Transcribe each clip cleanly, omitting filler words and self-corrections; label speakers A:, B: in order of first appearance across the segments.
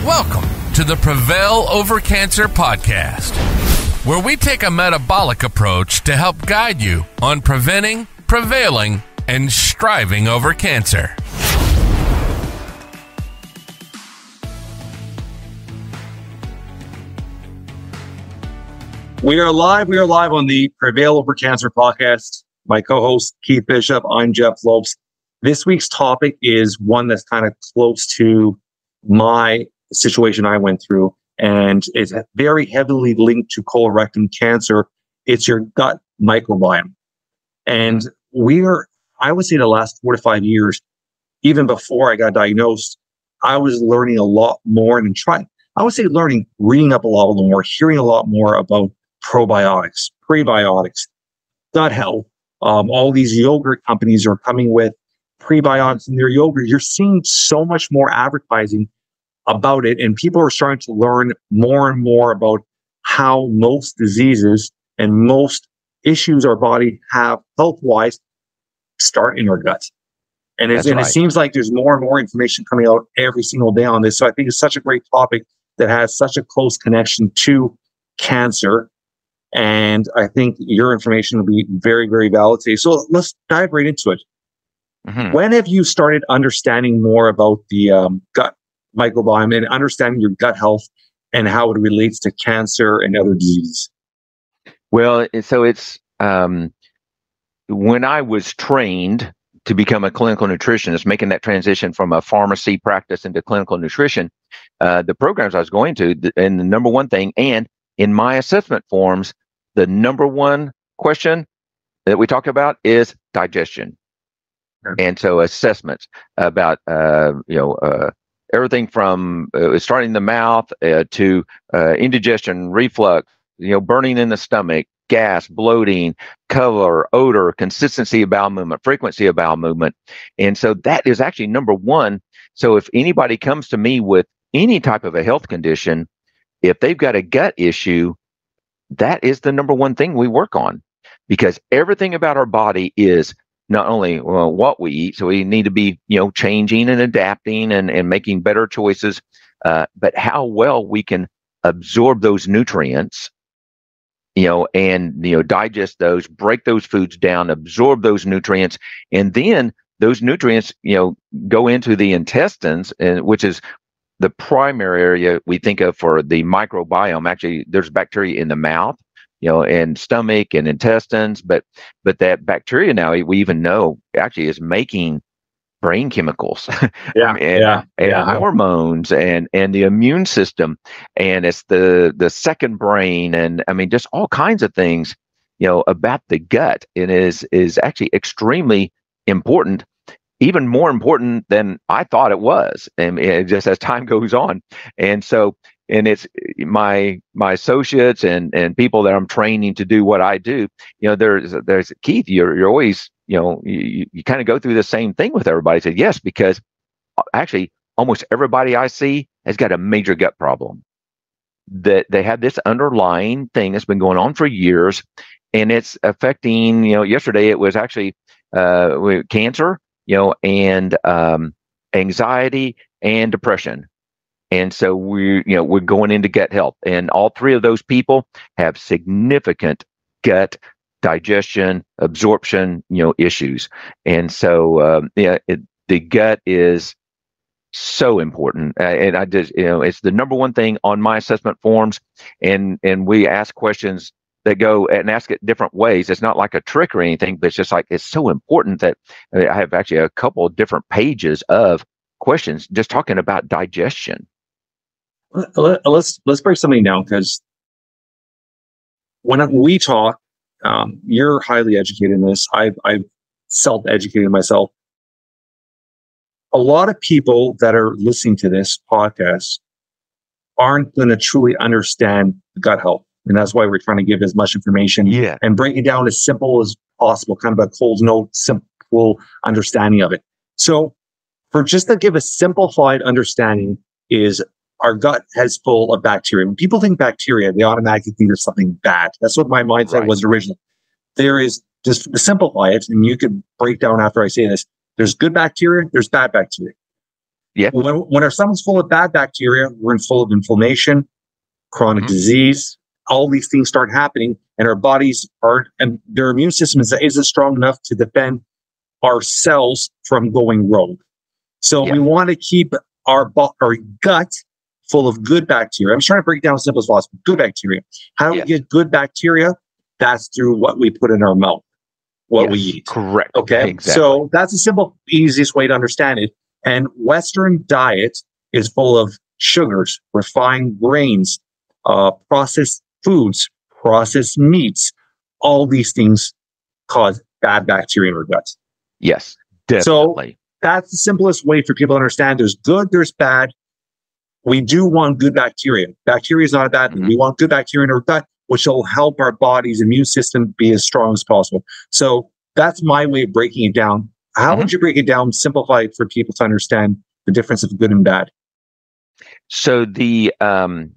A: Welcome to the Prevail Over Cancer Podcast, where we take a metabolic approach to help guide you on preventing, prevailing, and striving over cancer.
B: We are live on the Prevail Over Cancer Podcast. My co-host, Keith Bishop. I'm Jeff Lopes. This week's topic is one that's kind of close to my situation I went through, and it's very heavily linked to colorectal cancer. It's your gut microbiome. And I would say the last 4 to 5 years, even before I got diagnosed, I was learning a lot more and reading up a lot more, hearing a lot more about probiotics, prebiotics, gut health. All these yogurt companies are coming with prebiotics in their yogurt. You're seeing so much more advertising about it, and people are starting to learn more and more about how most diseases and most issues our body have health-wise start in our gut. And it seems like there's more and more information coming out every single day on this. So I think it's such a great topic that has such a close connection to cancer. And I think your information will be very, very valid today. So let's dive right into it. Mm-hmm. When have you started understanding more about the gut microbiome and understanding your gut health and how it relates to cancer and other diseases?
C: Well, so it's when I was trained to become a clinical nutritionist, making that transition from a pharmacy practice into clinical nutrition, the programs I was going to, and the number one thing, and in my assessment forms, the number one question that we talk about is digestion. Okay. And so assessments about, everything from starting in the mouth to indigestion, reflux, burning in the stomach, gas, bloating, color, odor, consistency of bowel movement, frequency of bowel movement. And so that is actually number one. So if anybody comes to me with any type of a health condition, if they've got a gut issue, that is the number one thing we work on, because everything about our body is not only what we eat, so we need to be, changing and adapting and making better choices, but how well we can absorb those nutrients, and digest those, break those foods down, absorb those nutrients, and then those nutrients, go into the intestines, and which is the primary area we think of for the microbiome. Actually, there's bacteria in the mouth, and stomach and intestines, but that bacteria now we even know actually is making brain chemicals, and hormones and the immune system, and it's the second brain, and I mean just all kinds of things, about the gut. It is actually extremely important. Even more important than I thought it was, and just as time goes on. And so, and it's my associates and people that I'm training to do what I do. There's Keith. You're always, you kind of go through the same thing with everybody. I said yes, because actually almost everybody I see has got a major gut problem. That they have this underlying thing that's been going on for years, and it's affecting. Yesterday it was actually cancer. And anxiety and depression. And so we're going into gut health, and all three of those people have significant gut digestion, absorption, issues. And so, the gut is so important. And I just, it's the number one thing on my assessment forms, and we ask questions that go and ask it different ways. It's not like a trick or anything, but it's just like, it's so important that I have actually a couple of different pages of questions just talking about digestion.
B: Let's break something down, because when we talk, you're highly educated in this. I've self-educated myself. A lot of people that are listening to this podcast aren't going to truly understand gut health. And that's why we're trying to give as much information and break it down as simple as possible, kind of a cold note, simple understanding of it. So for just to give a simplified understanding is our gut is full of bacteria. When people think bacteria, they automatically think of something bad. That's what my mindset was originally. There is, just to simplify it, and you could break down after I say this, there's good bacteria, there's bad bacteria.
C: Yeah.
B: When our stomach's full of bad bacteria, we're full of inflammation, chronic disease. All these things start happening, and our bodies and their immune system isn't strong enough to defend our cells from going rogue. So we want to keep our gut full of good bacteria. I'm trying to break it down as simple as possible. Good bacteria. How do we get good bacteria? That's through what we put in our mouth, what we eat.
C: Correct.
B: Okay.
C: Exactly.
B: So that's a simple, easiest way to understand it. And Western diet is full of sugars, refined grains, processed foods, processed meats. All these things cause bad bacteria in our guts.
C: Yes, definitely.
B: So that's the simplest way for people to understand. There's good, there's bad. We do want good bacteria. Bacteria is not a bad thing. We want good bacteria in our gut, which will help our body's immune system be as strong as possible. So that's my way of breaking it down. How would you break it down, simplify it for people to understand the difference of good and bad?
C: So the
B: and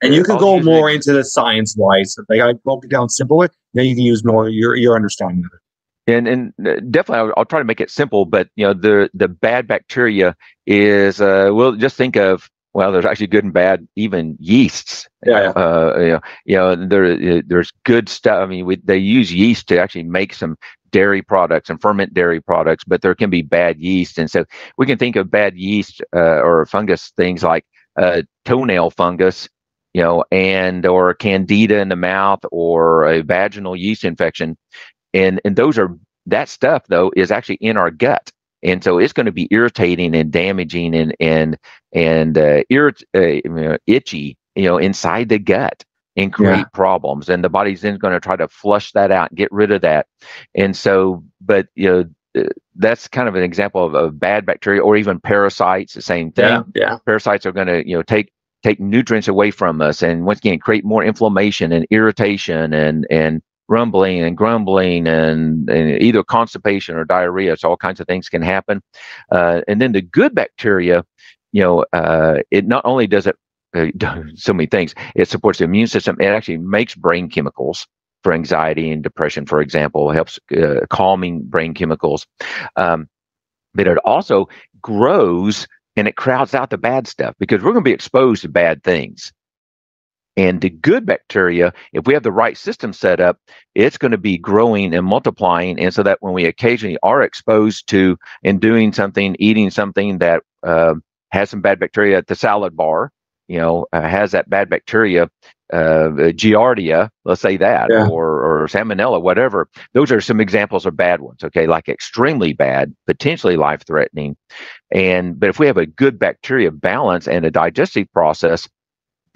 B: you can go more into the science-wise. Like I broke it down simpler, then you can use more your understanding of it.
C: And definitely, I'll try to make it simple. But the bad bacteria is just think of, well, there's actually good and bad, even yeasts. There's good stuff. I mean, they use yeast to actually make some dairy products and ferment dairy products, but there can be bad yeast. And so we can think of bad yeast or fungus things like toenail fungus, and or candida in the mouth or a vaginal yeast infection. And that stuff though is actually in our gut. And so it's going to be irritating and damaging and itchy, inside the gut and create problems. And the body's then going to try to flush that out and get rid of that. And so, but that's kind of an example of bad bacteria or even parasites. The same thing. Yeah. Parasites are going to take nutrients away from us, and once again create more inflammation and irritation and rumbling and grumbling and either constipation or diarrhea. So all kinds of things can happen. And then the good bacteria, it not only does it so many things, it supports the immune system. It actually makes brain chemicals for anxiety and depression, for example. It helps calming brain chemicals. But it also grows and it crowds out the bad stuff because we're going to be exposed to bad things. And the good bacteria, if we have the right system set up, it's going to be growing and multiplying. And so that when we occasionally are exposed to and doing something, eating something that has some bad bacteria, at the salad bar, has that bad bacteria, Giardia, let's say that, or Salmonella, whatever. Those are some examples of bad ones, okay, like extremely bad, potentially life-threatening. But if we have a good bacteria balance and a digestive process,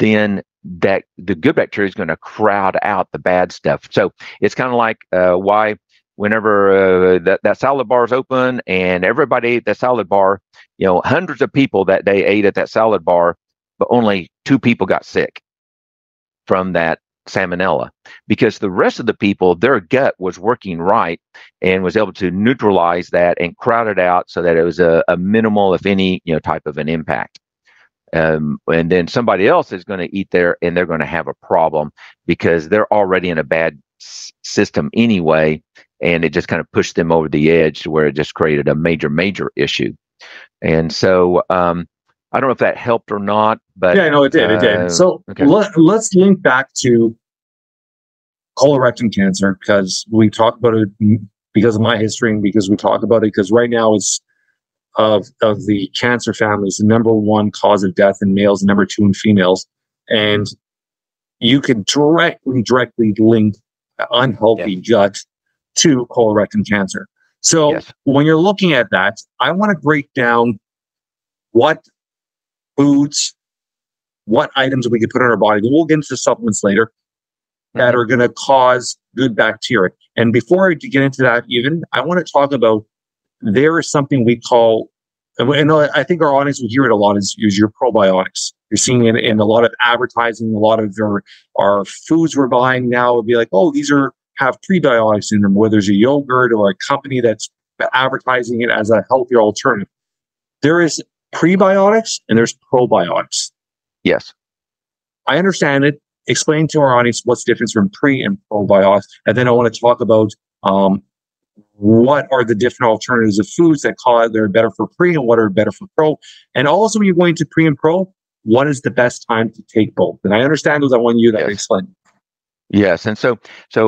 C: then that the good bacteria is going to crowd out the bad stuff. So it's kind of like why whenever that salad bar is open and everybody ate that salad bar, hundreds of people that day ate at that salad bar, but only 2 people got sick from that salmonella because the rest of the people, their gut was working right and was able to neutralize that and crowd it out so that it was a minimal, if any, type of an impact. And then somebody else is going to eat there and they're going to have a problem because they're already in a bad system anyway. And it just kind of pushed them over the edge to where it just created a major issue. And so, I don't know if that helped or not, but
B: it did. So let's link back to colorectal cancer because we talk about it because of my history and because we talk about it because right now it's of the cancer families, the number 1 cause of death in males, number 2 in females. And you can directly link unhealthy gut to colorectal cancer. So when you're looking at that, I want to break down what foods, what items we can put in our body. We'll get into supplements later that are going to cause good bacteria. And before I get into that even, I want to talk about there is something we call, and I think our audience will hear it a lot, is your probiotics. You're seeing it in a lot of advertising, a lot of our foods we're buying now would be like, oh, these have prebiotics in them, whether there's a yogurt or a company that's advertising it as a healthier alternative. There is prebiotics and there's probiotics.
C: Yes.
B: I understand it. Explain to our audience what's the difference from pre and probiotics. And then I want to talk about what are the different alternatives of foods that are better for pre and what are better for pro. And also when you're going to pre and pro, what is the best time to take both? And I understand those. I want you to explain.
C: Yes. And so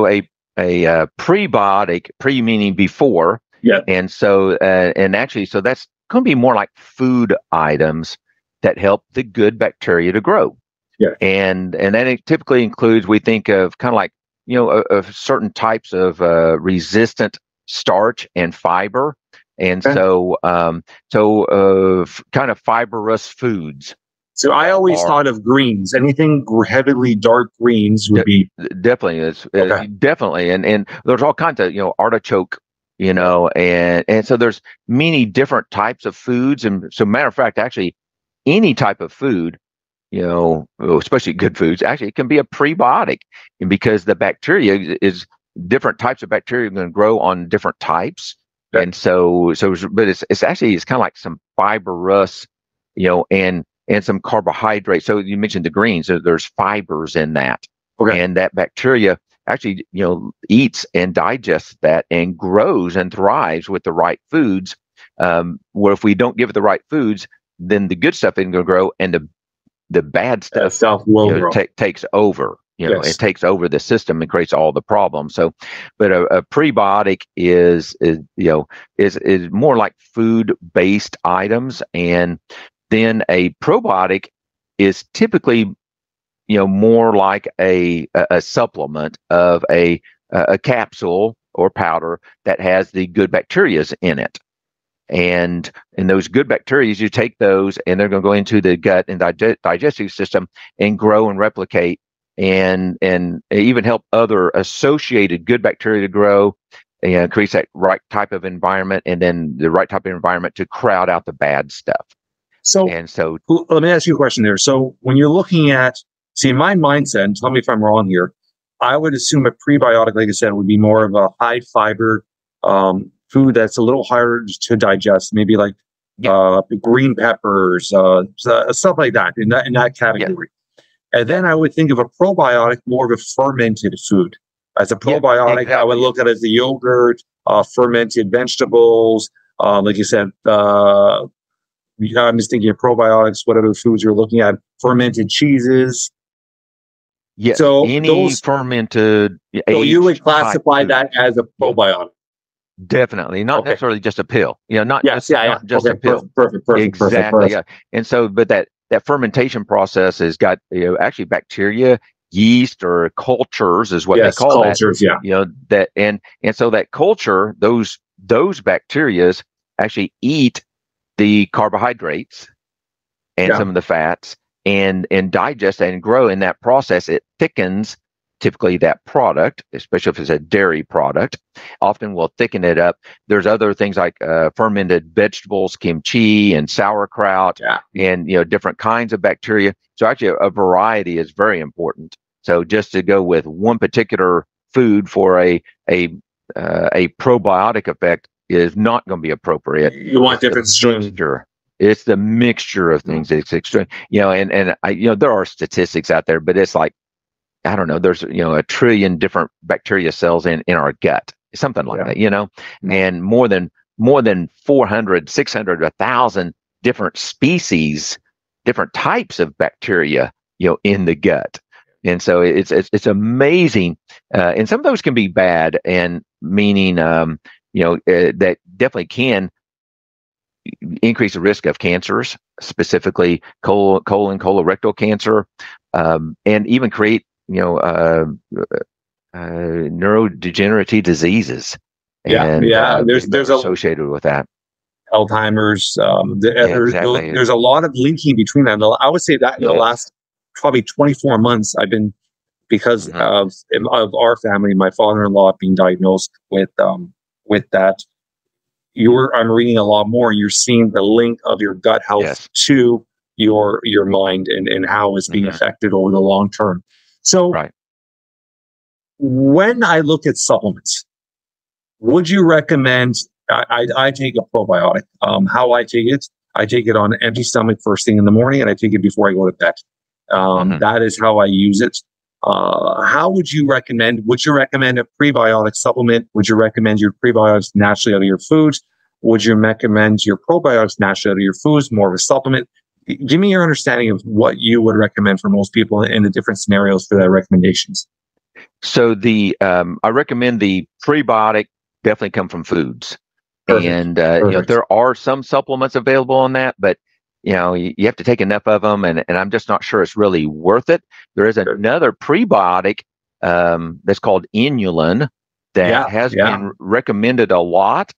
C: a prebiotic, pre meaning before.
B: Yeah.
C: And so, and actually, so that's going to be more like food items that help the good bacteria to grow.
B: Yeah.
C: And that it typically includes, we think of kind of like, of certain types of resistant starch and fiber. And so kind of fibrous foods.
B: So I always thought of greens. Anything heavily dark greens would be
C: definitely definitely, and there's all kinds of artichoke, and so there's many different types of foods, and so matter of fact, actually, any type of food, especially good foods, actually it can be a prebiotic, and because the bacteria is different types of bacteria are going to grow on different types, and so but it's kind of like some fibrous, and some carbohydrates. So you mentioned the greens. So there's fibers in that, and that bacteria actually, eats and digests that and grows and thrives with the right foods. Where if we don't give it the right foods, then the good stuff isn't going to grow, and the bad stuff
B: will
C: takes over. It takes over the system and creates all the problems. So, but a prebiotic is more like food-based items, and then a probiotic is typically, more like a supplement of a capsule or powder that has the good bacteria in it. And those good bacteria, you take those and they're going to go into the gut and digestive system and grow and replicate and even help other associated good bacteria to grow and creates that right type of environment, and then the right type of environment to crowd out the bad stuff.
B: So let me ask you a question there. So when you're looking at, in my mindset, and tell me if I'm wrong here, I would assume a prebiotic, like I said, would be more of a high fiber food that's a little harder to digest, maybe like green peppers, stuff like that, in that category. Yeah. And then I would think of a probiotic more of a fermented food. As a probiotic, I would look at it as the yogurt, fermented vegetables, like you said, I'm just thinking of probiotics, whatever the foods you're looking at, fermented cheeses.
C: Yes, so any fermented.
B: So you would classify that as a probiotic?
C: Definitely, not necessarily just a pill. Not just a pill.
B: Perfect.
C: Exactly. Yeah, and so, but that fermentation process has got actually bacteria, yeast, or cultures is what they call
B: cultures,
C: that. Yeah. That and so that culture, those bacterias actually eat the carbohydrates and some of the fats and digest and grow in that process. It thickens typically that product, especially if it's a dairy product, often will thicken it up. There's other things like fermented vegetables, kimchi and sauerkraut, and different kinds of bacteria. So actually a variety is very important. So just to go with one particular food for a probiotic effect is not going to be appropriate.
B: You want different streams.
C: It's the mixture of things. It's extreme, and there are statistics out there, but it's like, I don't know, there's, a trillion different bacteria cells in our gut, something like that, and more than 400, 600, 1,000 different species, different types of bacteria, in the gut. And so it's amazing. And some of those can be bad, and meaning, that definitely can increase the risk of cancers, specifically colon, colorectal cancer, and even create, neurodegenerative diseases. There's associated with that.
B: Alzheimer's. There's a lot of linking between them. I would say that in the last probably 24 months, I've been, because of our family, my father-in-law being diagnosed with that. I'm reading a lot more. You're seeing the link of your gut health to your mind and how it's being affected over the long term. So when I look at supplements, would you recommend, I take a probiotic. How I take it on an empty stomach first thing in the morning, and I take it before I go to bed. That is how I use it. How would you recommend? Would you recommend a prebiotic supplement? Would you recommend your prebiotics naturally out of your foods? Would you recommend your probiotics naturally out of your foods, more of a supplement? Give me your understanding of what you would recommend for most people in the different scenarios for their recommendations.
C: So I recommend the prebiotic definitely come from foods.
B: Perfect.
C: And there are some supplements available on that, but you have to take enough of them, and I'm just not sure it's really worth it. There is another prebiotic that's called inulin that has been recommended a lot.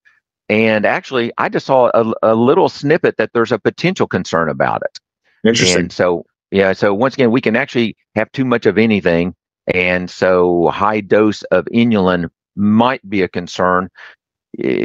C: And actually, I just saw a little snippet that there's a potential concern about it.
B: Interesting.
C: And so once again, we can actually have too much of anything. And so high dose of inulin might be a concern.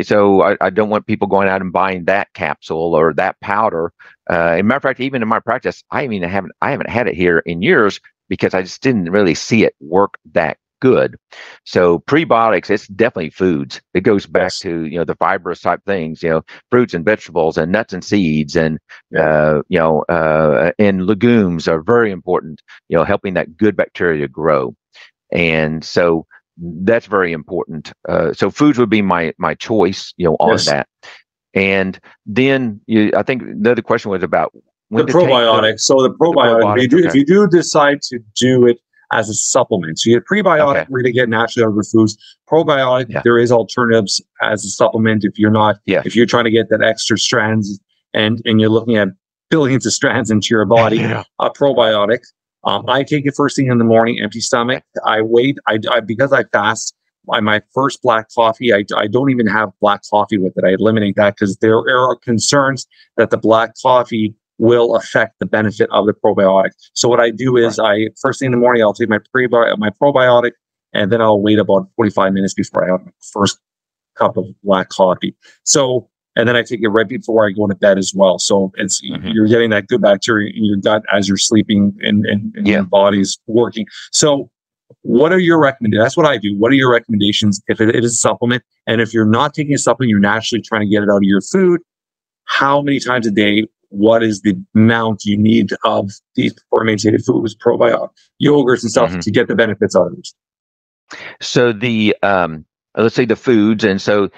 C: So I don't want people going out and buying that capsule or that powder. As a matter of fact, even in my practice, I haven't had it here in years because I just didn't really see it work that good. So prebiotics, it's definitely foods. It goes back to the fibrous type things, fruits and vegetables and nuts and seeds and and legumes are very important. Helping that good bacteria grow, and so that's very important. So foods would be my choice, on that. And then I think the other question was about
B: the probiotic. So the probiotic, if you do decide to do it as a supplement, so you get prebiotic, we're going to get naturally out of your foods. Probiotic, there is alternatives as a supplement if you're not, if you're trying to get that extra strands and you're looking at billions of strands into your body, a probiotic. I take it first thing in the morning, empty stomach. I wait. I because I fast. My first black coffee, I don't even have black coffee with it. I eliminate that because there are concerns that the black coffee will affect the benefit of the probiotic. So what I do is I first thing in the morning, I'll take my probiotic, and then I'll wait about 45 minutes before I have my first cup of black coffee. So, and then I take it right before I go to bed as well. So it's you're getting that good bacteria in your gut as you're sleeping and your body's working. So what are your recommendations? That's what I do. What are your recommendations if it is a supplement? And if you're not taking a supplement, you're naturally trying to get it out of your food, how many times a day? What is the amount you need of these fermented foods, probiotics, yogurts and stuff to get the benefits out of it?
C: So let's say the foods, and so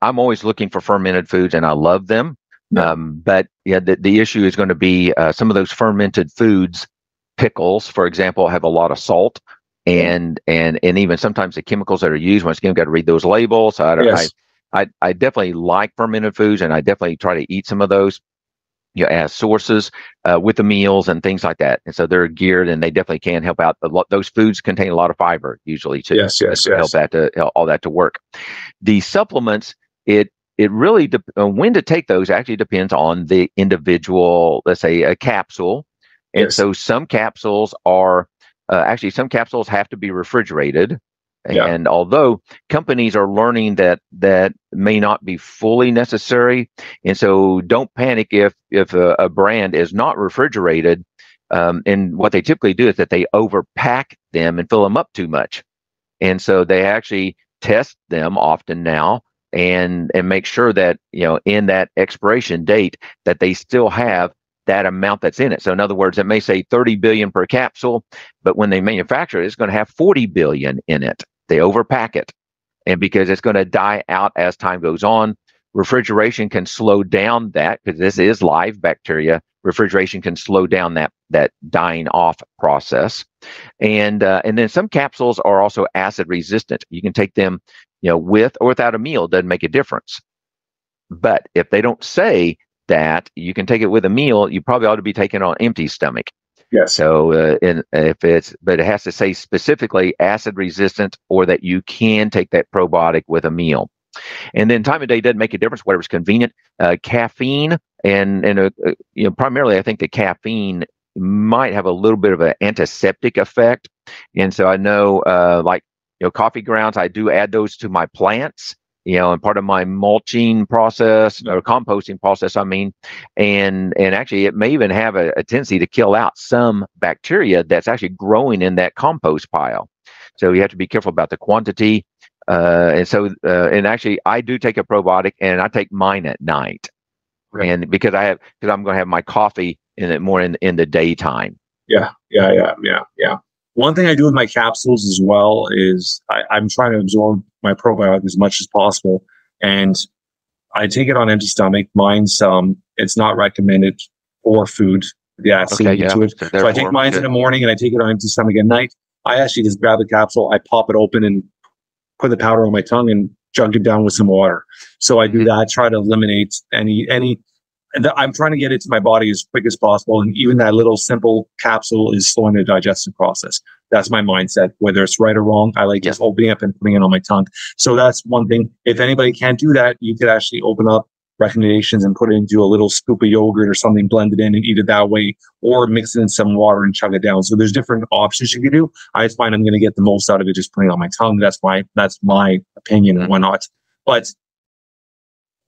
C: I'm always looking for fermented foods, and I love them. But the issue is going to be some of those fermented foods. Pickles, for example, have a lot of salt, and even sometimes the chemicals that are used. Once again, you've got to read those labels. I definitely like fermented foods, and I definitely try to eat some of those, as sources with the meals and things like that. And so they're geared, and they definitely can help out. Those foods contain a lot of fiber, usually too. Help all that to work. The supplements, it really when to take those actually depends on the individual. Let's say a capsule, and so some capsules are some capsules have to be refrigerated. And although companies are learning that may not be fully necessary, and so don't panic if a brand is not refrigerated. And what they typically do is that they overpack them and fill them up too much, and so they actually test them often now and make sure that in that expiration date that they still have that amount that's in it. So in other words, it may say 30 billion per capsule, but when they manufacture it, it's going to have 40 billion in it. They overpack it. And because it's going to die out as time goes on, refrigeration can slow down that, because this is live bacteria. Refrigeration can slow down that dying off process. And then some capsules are also acid resistant. You can take them, with or without a meal, doesn't make a difference. But if they don't say that you can take it with a meal, you probably ought to be taking it on an empty stomach.
B: Yes.
C: So but it has to say specifically acid resistant, or that you can take that probiotic with a meal. And then time of day doesn't make a difference, whatever's convenient. Caffeine and primarily I think the caffeine might have a little bit of an antiseptic effect. And so I know coffee grounds, I do add those to my plants. And part of my mulching process or composting process, and actually it may even have a tendency to kill out some bacteria that's actually growing in that compost pile. So you have to be careful about the quantity. And actually I do take a probiotic, and I take mine at night. Right. And because I'm going to have my coffee in the daytime.
B: Yeah. One thing I do with my capsules as well is I'm trying to absorb my probiotic as much as possible. And I take it on empty stomach. Mine's, it's not recommended for food. Yeah, to it. So I take mine in the morning and I take it on empty stomach at night. I actually just grab the capsule, I pop it open and put the powder on my tongue and jug it down with some water. So I do that, try to eliminate I'm trying to get it to my body as quick as possible. And even that little simple capsule is slowing the digestive process. That's my mindset. Whether it's right or wrong, I like just opening up and putting it on my tongue. So that's one thing. If anybody can't do that, you could actually open up recommendations and put it into a little scoop of yogurt or something, blend it in and eat it that way, or mix it in some water and chug it down. So there's different options you can do. I just find I'm going to get the most out of it just putting it on my tongue. That's my opinion and whatnot. But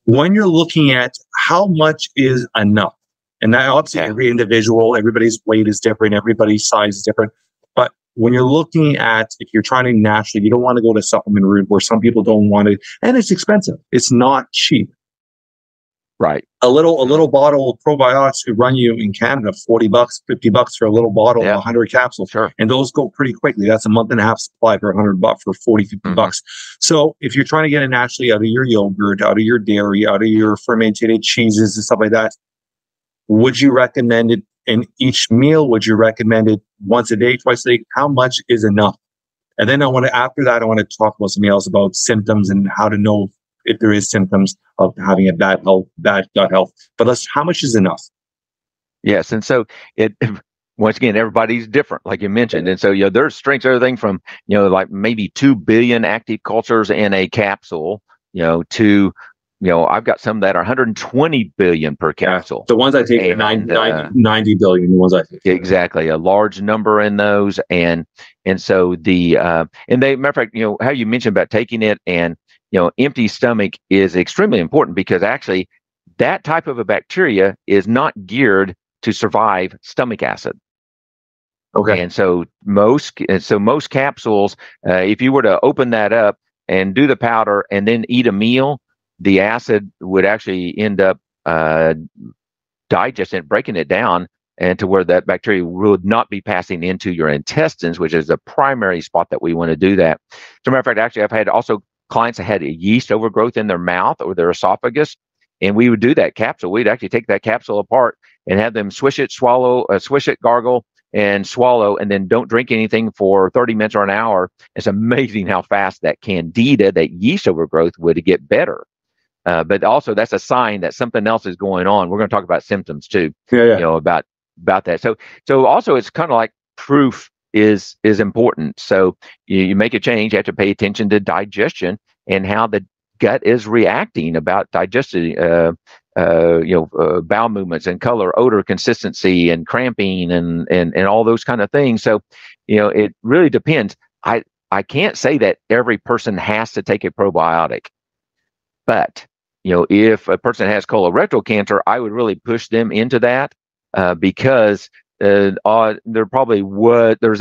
B: when you're looking at how much is enough, and that obviously every individual, everybody's weight is different, everybody's size is different. But when you're looking at, if you're trying to naturally, you don't want to go to supplement route where some people don't want it, and it's expensive. It's not cheap.
C: Right.
B: A little bottle of probiotics could run you in Canada $40, $50 for a little bottle of 100 capsules.
C: Sure.
B: And those go pretty quickly. That's a month and a half supply for $100 for $40, $50. So if you're trying to get it naturally out of your yogurt, out of your dairy, out of your fermented cheeses and stuff like that, would you recommend it in each meal? Would you recommend it once a day, twice a day? How much is enough? And then after that, I want to talk about something else about symptoms and how to know if there is symptoms of having a bad gut health. But how much is enough?
C: Yes. And so once again, everybody's different, like you mentioned. And so, there's strengths, everything from, like maybe 2 billion active cultures in a capsule, to, I've got some that are 120 billion per capsule.
B: The ones I take are 90 billion, the ones I take.
C: Exactly. A large number in those. And so matter of fact, how you mentioned about taking it and, empty stomach is extremely important because actually that type of a bacteria is not geared to survive stomach acid.
B: Okay.
C: And so most capsules, if you were to open that up and do the powder and then eat a meal, the acid would actually end up digesting it, breaking it down, and to where that bacteria would not be passing into your intestines, which is the primary spot that we want to do that. As a matter of fact, actually, I've had also clients that had a yeast overgrowth in their mouth or their esophagus, and we would do that capsule. We'd actually take that capsule apart and have them swish it, gargle, and swallow, and then don't drink anything for 30 minutes or an hour. It's amazing how fast that candida, that yeast overgrowth, would get better. But also that's a sign that something else is going on. We're going to talk about symptoms too, about that. So also it's kind of like proof is important. So you make a change, you have to pay attention to digestion and how the gut is reacting about digesting, bowel movements and color, odor, consistency, and cramping, and all those kind of things. So, it really depends. I can't say that every person has to take a probiotic, but if a person has colorectal cancer, I would really push them into that because there's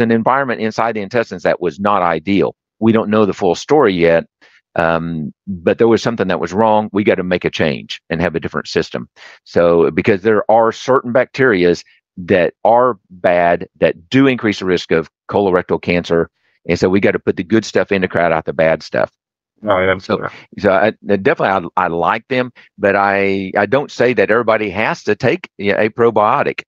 C: an environment inside the intestines that was not ideal. We don't know the full story yet, but there was something that was wrong. We got to make a change and have a different system. So because there are certain bacterias that are bad that do increase the risk of colorectal cancer, and so we got to put the good stuff in to crowd out the bad stuff.
B: Oh, yeah.
C: So I definitely I like them, but I don't say that everybody has to take a probiotic.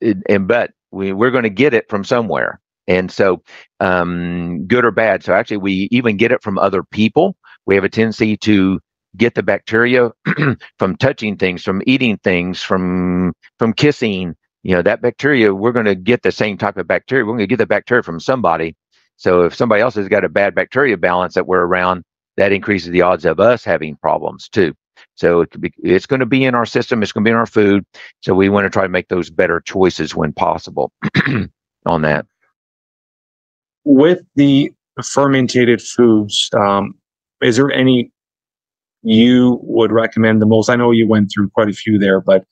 C: But we're going to get it from somewhere. And so good or bad. So actually, we even get it from other people. We have a tendency to get the bacteria from touching things, from eating things, from kissing. That bacteria, we're going to get the same type of bacteria. We're going to get the bacteria from somebody. So if somebody else has got a bad bacteria balance that we're around, that increases the odds of us having problems too. So it's going to be in our system. It's going to be in our food. So we want to try to make those better choices when possible on that.
B: With the fermented foods, is there any you would recommend the most? I know you went through quite a few there, but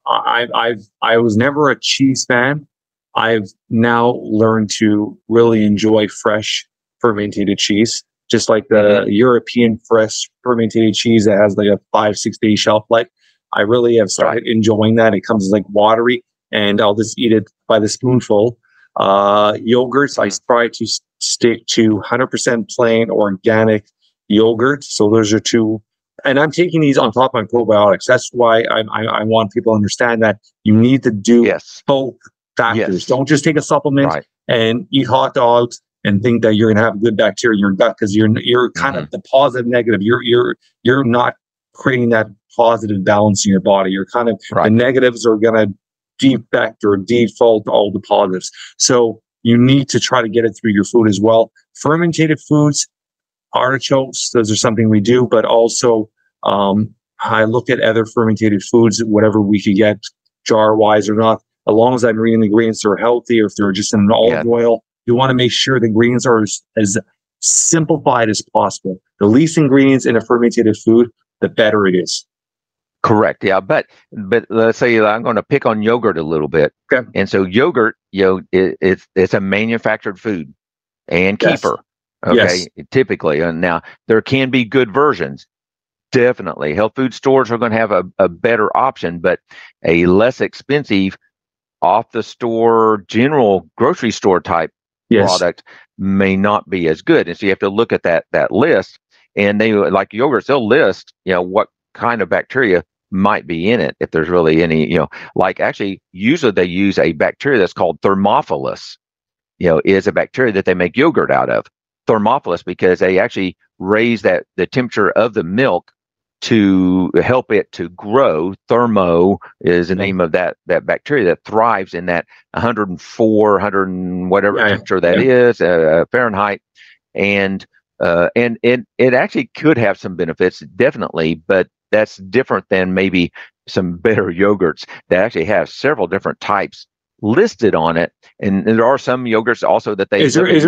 B: I was never a cheese fan. I've now learned to really enjoy fresh fermented cheese. Just like the European fresh fermented cheese that has like a 5-6 day shelf life. I really have started enjoying that. It comes like watery. and I'll just eat it by the spoonful. Yogurts, I try to stick to 100% plain organic yogurt. So those are two. And I'm taking these on top of my probiotics. That's why I want people to understand that you need to do both factors.
C: Yes.
B: Don't just take a supplement and eat hot dogs and think that you're going to have good bacteria in your gut, because you're kind of the positive negative. You're not creating that positive balance in your body. You're kind of the negatives are going to defect or default all the positives. So you need to try to get it through your food as well. Fermented foods, artichokes, those are something we do, but also I look at other fermented foods, whatever we could get jar wise or not, as long as I'm reading the ingredients are healthy, or if they're just in an olive oil, you want to make sure the ingredients are as simplified as possible. The least ingredients in a fermented food, the better it is.
C: Correct. Yeah. But let's say I'm going to pick on yogurt a little bit.
B: Okay.
C: And so yogurt, it's a manufactured food and kefir. Okay. Typically. And now there can be good versions. Definitely. Health food stores are going to have a better option, but a less expensive off the store, general grocery store type product may not be as good. And so you have to look at that list, and they, like yogurts, they'll list, what kind of bacteria might be in it, if there's really any, like actually usually they use a bacteria that's called Thermophilus, is a bacteria that they make yogurt out of. Thermophilus, because they actually raise the temperature of the milk to help it to grow. Thermo is the name of that bacteria that thrives in that 104, 100 and whatever temperature that is, Fahrenheit. And it actually could have some benefits, definitely, but that's different than maybe some better yogurts that actually have several different types listed on it. And there are some yogurts also that they
B: is there a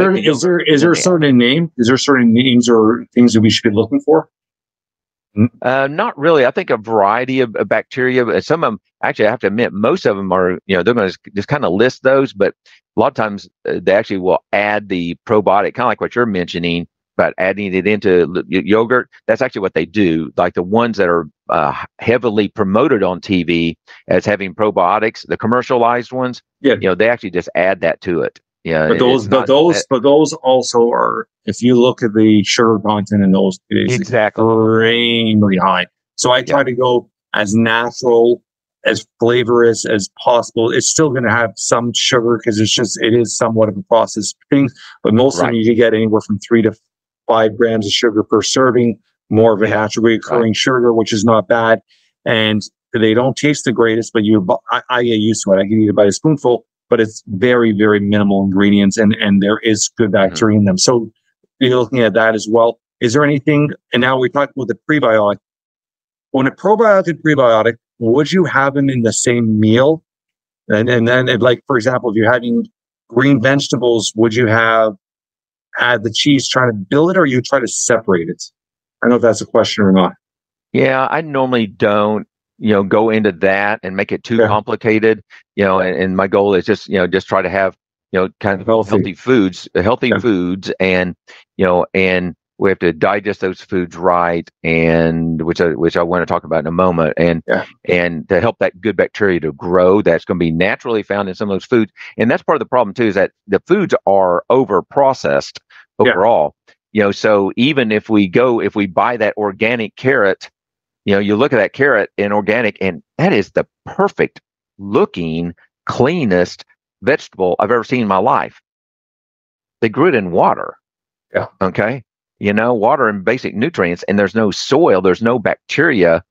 B: certain name? Is there certain names or things that we should be looking for?
C: Not really. I think a variety of bacteria. Some of them, actually, I have to admit, most of them are, they're going to just kind of list those, but a lot of times they actually will add the probiotic, kind of like what you're mentioning, about adding it into yogurt. That's actually what they do. Like the ones that are heavily promoted on TV as having probiotics, the commercialized ones, they actually just add that to it. Yeah,
B: but those also are, if you look at the sugar content in those, it is extremely high. So I try to go as natural, as flavorous as possible. It's still going to have some sugar because it is somewhat of a processed thing, but most of them you can get anywhere from 3 to 5 grams of sugar per serving, more of a naturally occurring sugar, which is not bad. And they don't taste the greatest, but I get used to it. I can eat it by a spoonful, but it's very, very minimal ingredients, and there is good bacteria in them. So you're looking at that as well. Is there anything, and now we talked about the prebiotic. When a probiotic and prebiotic, would you have them in the same meal? And then, like, for example, if you're having green vegetables, would you add the cheese trying to build it, or you try to separate it? I don't know if that's a question or not.
C: Yeah, I normally don't, go into that and make it too complicated, and my goal is just try to have, kind of healthy foods, foods, and, and we have to digest those foods right, and which I want to talk about in a moment, and to help that good bacteria to grow, that's going to be naturally found in some of those foods. And that's part of the problem too, is that the foods are over processed overall. So even if we buy that organic carrot, you look at that carrot in organic, and that is the perfect looking, cleanest vegetable I've ever seen in my life. They grew it in water.
B: Yeah.
C: Okay. Water and basic nutrients, and there's no soil, there's no bacteria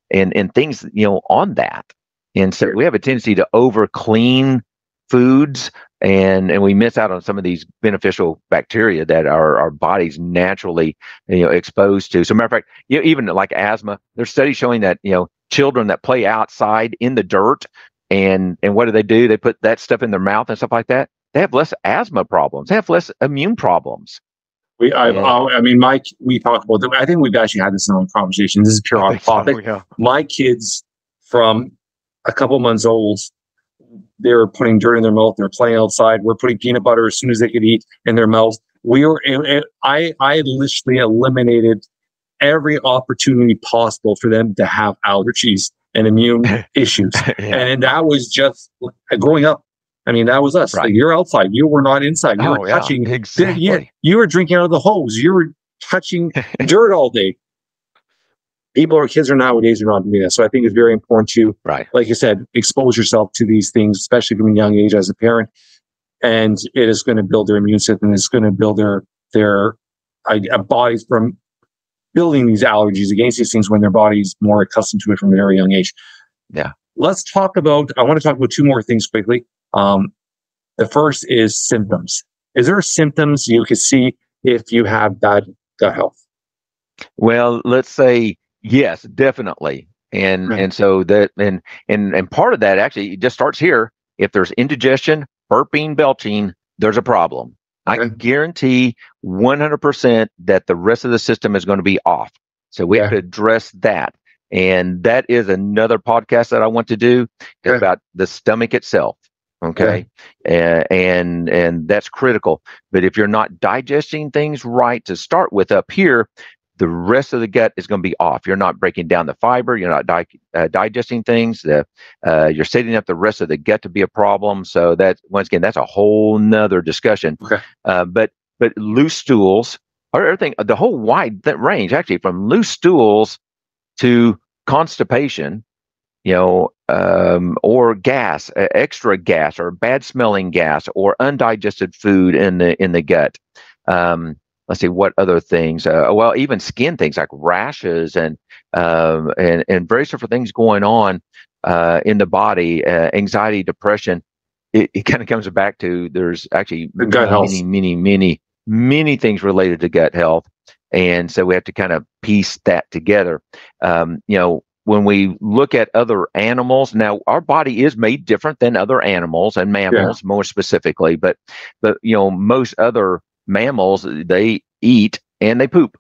C: and things, on that. And so we have a tendency to over clean foods, and we miss out on some of these beneficial bacteria that our bodies naturally, exposed to. So matter of fact, even like asthma, there's studies showing that, children that play outside in the dirt, and what do? They put that stuff in their mouth and stuff like that. They have less asthma problems. They have less immune problems.
B: We talked about that. I think we've actually had this in our conversation. This is pure off topic. My kids, from a couple months old, they were putting dirt in their mouth. They're playing outside. We're putting peanut butter as soon as they could eat in their mouths. I literally eliminated every opportunity possible for them to have allergies. and immune issues.
C: Yeah.
B: And that was just growing up. I mean, that was us.
C: Right.
B: Like, you're outside. You were not inside. You
C: Oh,
B: were
C: yeah,
B: touching.
C: exactly.
B: Yeah, you were drinking out of the hose. You were touching dirt all day. People or kids are nowadays are not doing that. So I think it's very important to,
C: Right.
B: like you said, expose yourself to these things, especially from a young age as a parent. And it is going to build their immune system. It's going to build their bodies from building these allergies against these things when their body's more accustomed to it from a very young age.
C: Yeah.
B: I want to talk about two more things quickly. The first is symptoms. Is there symptoms you could see if you have bad gut health?
C: Well, let's say yes, definitely. And so that and part of that actually just starts here. If there's indigestion, burping, belching, there's a problem. I guarantee 100% that the rest of the system is going to be off. So we have to address that. And that is another podcast that I want to do about the stomach itself. Okay. And that's critical. But if you're not digesting things right to start with up here, the rest of the gut is going to be off. You're not breaking down the fiber. You're not digesting things. You're setting up the rest of the gut to be a problem. So that, once again, that's a whole nother discussion. Okay. But loose stools or everything, the whole wide range, actually, from loose stools to constipation, or gas, extra gas, or bad smelling gas, or undigested food in the gut. Let's see what other things. Well, even skin things like rashes and various different things going on in the body. Anxiety, depression. It kind of comes back to there's actually many things related to gut health, and so we have to kind of piece that together. When we look at other animals, now our body is made different than other animals and mammals, more specifically. But most other mammals, they eat and they poop.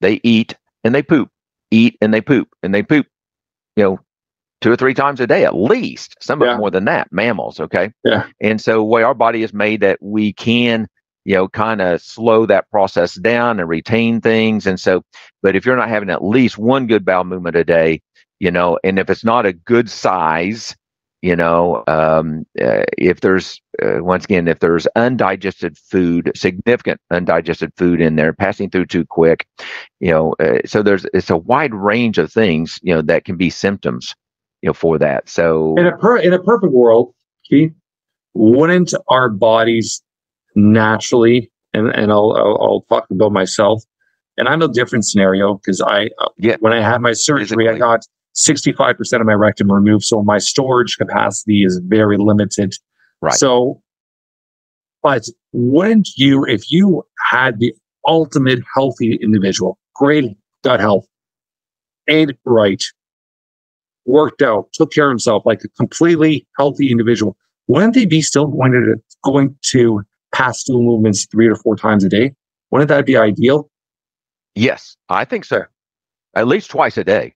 C: They eat and they poop. Eat and they poop. And they poop, 2 or 3 times a day at least. Some of them more than that, mammals, okay? Yeah. And so the way our body is made that we can, kind of slow that process down and retain things. And so, but if you're not having at least one good bowel movement a day, and if it's not a good size, if there's, once again, if there's undigested food, significant undigested food in there, passing through too quick, so it's a wide range of things, that can be symptoms, for that. So
B: in a perfect world, Keith, wouldn't our bodies naturally, and I'll talk about myself, and I'm a different scenario because when I had my surgery, I got 65% of my rectum removed, so my storage capacity is very limited. Right. So, but wouldn't you, if you had the ultimate healthy individual, great gut health, ate right, worked out, took care of himself like a completely healthy individual, wouldn't they be still going to pass stool movements 3 or 4 times a day? Wouldn't that be ideal?
C: Yes, I think so. At least twice a day.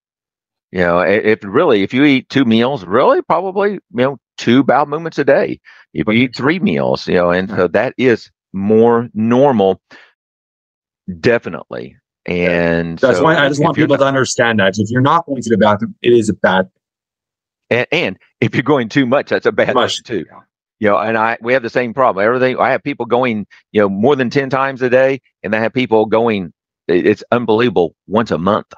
C: If you eat 2 meals, really probably, 2 bowel movements a day. If you eat 3 meals, and so that is more normal, definitely. And
B: that's why I just want people to understand that if you're not going to the bathroom, it is a bad
C: thing. And if you're going too much, that's a bad thing too. And we have the same problem. I have people going, more than 10 times a day, and I have people going, it's unbelievable, once a month.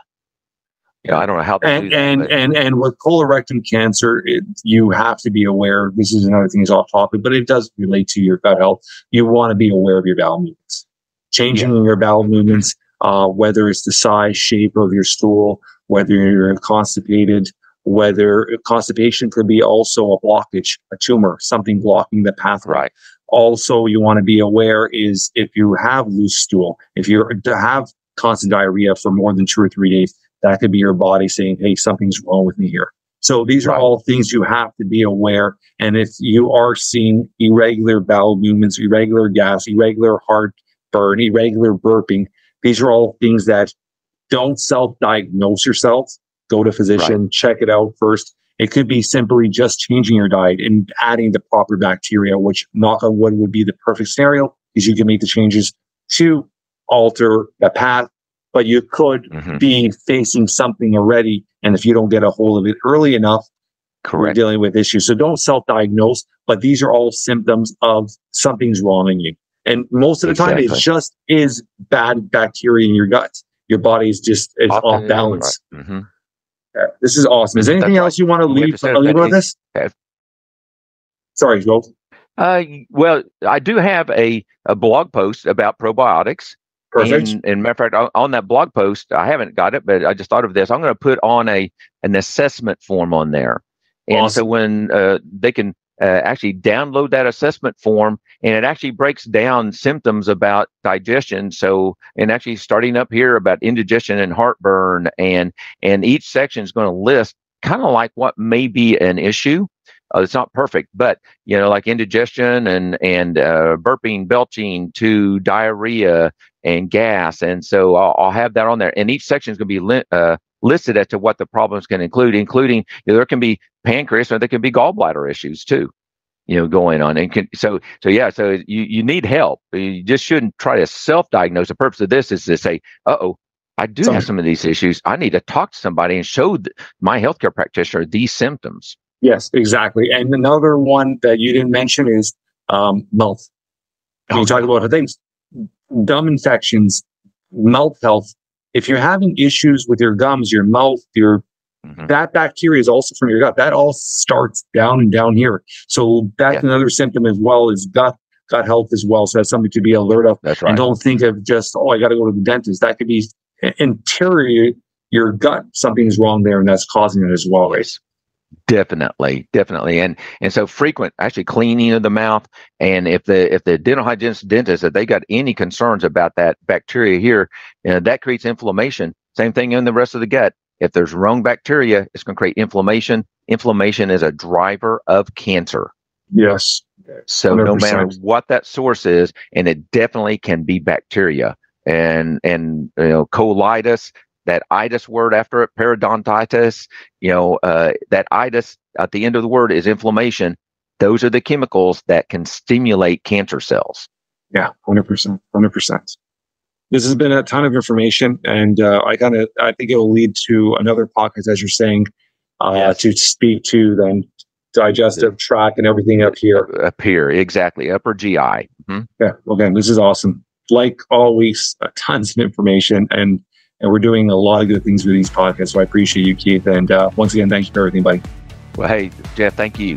C: I don't know how they do that.
B: And with colorectal cancer, you have to be aware. This is another thing is off topic, but it does relate to your gut health. You want to be aware of your bowel movements. Changing your bowel movements, whether it's the size, shape of your stool, whether you're constipated, whether constipation could be also a blockage, a tumor, something blocking the pathway. Right. Also, you want to be aware is if you have loose stool, if you have constant diarrhea for more than 2 or 3 days, that could be your body saying, hey, something's wrong with me here. So these are all things you have to be aware. And if you are seeing irregular bowel movements, irregular gas, irregular heartburn, irregular burping, these are all things that don't self-diagnose yourself. Go to physician, check it out first. It could be simply just changing your diet and adding the proper bacteria, which, knock on wood, would be the perfect scenario, because you can make the changes to alter the path but you could be facing something already. And if you don't get a hold of it early enough, you're dealing with issues. So don't self-diagnose, but these are all symptoms of something's wrong in you. And most of the time, it just is bad bacteria in your gut. Your body is just off balance.
C: Right.
B: Yeah, this is awesome. Is there anything else you want to leave with this? Sorry, Joel.
C: Well, I do have a blog post about probiotics.
B: Perfect.
C: And matter of fact, on that blog post, I haven't got it, but I just thought of this. I'm going to put on an assessment form on there. And so when they can actually download that assessment form, and it actually breaks down symptoms about digestion. So, and actually starting up here about indigestion and heartburn, and each section is going to list kind of like what may be an issue. It's not perfect, but like indigestion and burping, belching, to diarrhea and gas. And so I'll have that on there. And each section is going to be listed as to what the problems can including there can be pancreas, or there can be gallbladder issues too, going on. And so you need help. You just shouldn't try to self-diagnose. The purpose of this is to say, I do have some of these issues. I need to talk to somebody and show my healthcare practitioner these symptoms.
B: Yes, exactly. And another one that you didn't mention is mouth. When you talk about things, gum infections, mouth health. If you're having issues with your gums, your mouth, that bacteria is also from your gut. That all starts down and down here. So that's another symptom as well, is gut health as well. So that's something to be alert of.
C: That's right.
B: And don't think of just, I got to go to the dentist. That could be interior, your gut, something's wrong there, and that's causing it as well. Right?
C: Definitely. And so frequent actually cleaning of the mouth. And if the dental hygienist dentist, if they got any concerns about that bacteria here, that creates inflammation. Same thing in the rest of the gut. If there's wrong bacteria, it's going to create inflammation. Inflammation is a driver of cancer.
B: Yes.
C: So 100%. No matter what that source is, and it definitely can be bacteria and colitis. That itis word after it, periodontitis, that itis at the end of the word is inflammation. Those are the chemicals that can stimulate cancer cells.
B: Yeah, 100%. This has been a ton of information, and I think it will lead to another podcast, as you're saying, to speak to then digestive tract and everything up here.
C: Up here, exactly, upper GI. Mm-hmm.
B: Yeah, well, again, this is awesome. Like always, tons of information, and we're doing a lot of good things with these podcasts. So I appreciate you, Keith. And once again, thank you for everything, buddy.
C: Well, hey, Jeff, thank you.